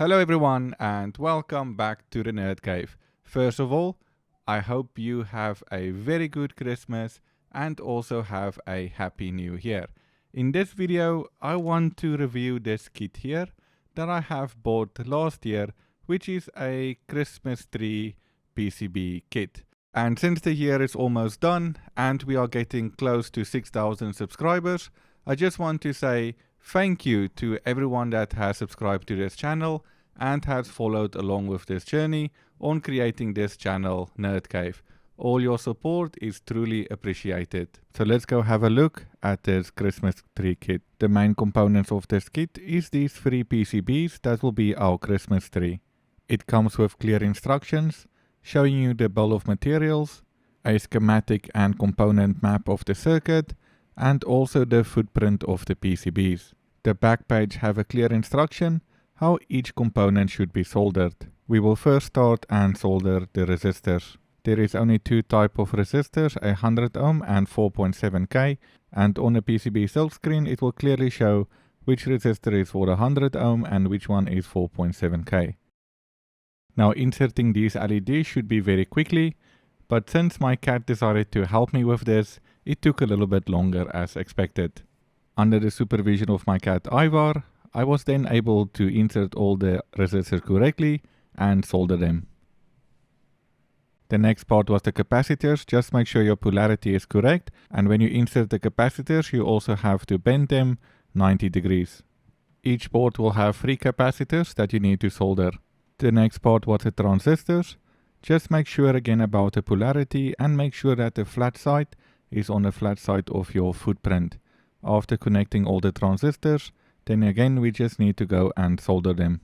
Hello everyone and welcome back to the Nerd Cave. First of all, I hope you have a very good Christmas and also have a happy new year. In this video, I want to review this kit here that I have bought last year, which is a Christmas tree PCB kit. And since the year is almost done and we are getting close to 6,000 subscribers, I just want to say thank you to everyone that has subscribed to this channel and has followed along with this journey on creating this channel, NerdCave. All your support is truly appreciated. So let's go have a look at this Christmas tree kit. The main components of this kit is these 3 PCBs that will be our Christmas tree. It comes with clear instructions, showing you the bill of materials, a schematic and component map of the circuit, and also the footprint of the PCBs. The back page have a clear instruction how each component should be soldered. We will first start and solder the resistors. There is only 2 types of resistors, a 100 ohm and 4.7K, and on the PCB silk screen it will clearly show which resistor is for the 100 ohm and which one is 4.7K. Now inserting these LEDs should be very quickly, but since my cat decided to help me with this, it took a little bit longer as expected. Under the supervision of my cat Ivar, I was then able to insert all the resistors correctly and solder them. The next part was the capacitors. Just make sure your polarity is correct, and when you insert the capacitors you also have to bend them 90 degrees. Each board will have 3 capacitors that you need to solder. The next part was the transistors. Just make sure again about the polarity and make sure that the flat side is on the flat side of your footprint. After connecting all the transistors, then again we just need to go and solder them.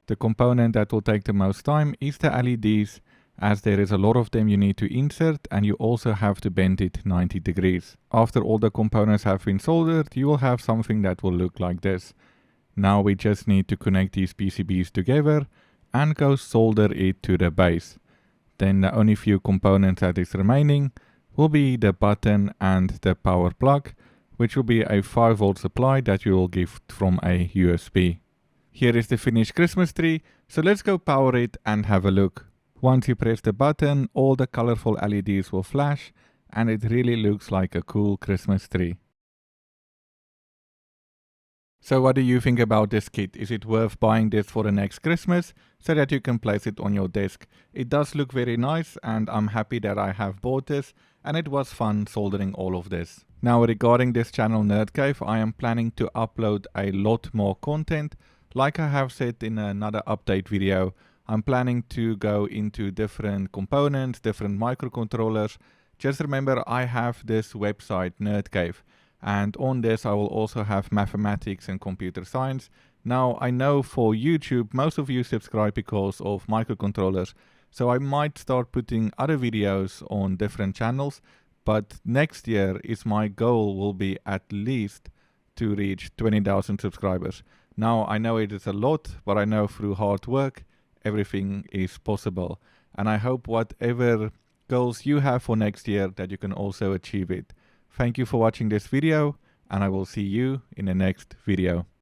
The component that will take the most time is the LEDs, as there is a lot of them you need to insert and you also have to bend it 90 degrees. After all the components have been soldered, you will have something that will look like this. Now we just need to connect these PCBs together and go solder it to the base. Then the only few components that is remaining will be the button and the power plug, which will be a 5 volt supply that you will give from a USB. Here is the finished Christmas tree, so let's go power it and have a look. Once you press the button, all the colorful LEDs will flash and it really looks like a cool Christmas tree. So what do you think about this kit? Is it worth buying this for the next Christmas so that you can place it on your desk? It does look very nice and I'm happy that I have bought this and it was fun soldering all of this. Now regarding this channel NerdCave, I am planning to upload a lot more content. Like I have said in another update video, I'm planning to go into different components, different microcontrollers. Just remember I have this website NerdCave. And on this I will also have mathematics and computer science. Now I know for YouTube most of you subscribe because of microcontrollers, so I might start putting other videos on different channels, but next year is my goal will be at least to reach 20,000 subscribers. Now I know it is a lot, but I know through hard work everything is possible, and I hope whatever goals you have for next year that you can also achieve it. Thank you for watching this video and I will see you in the next video.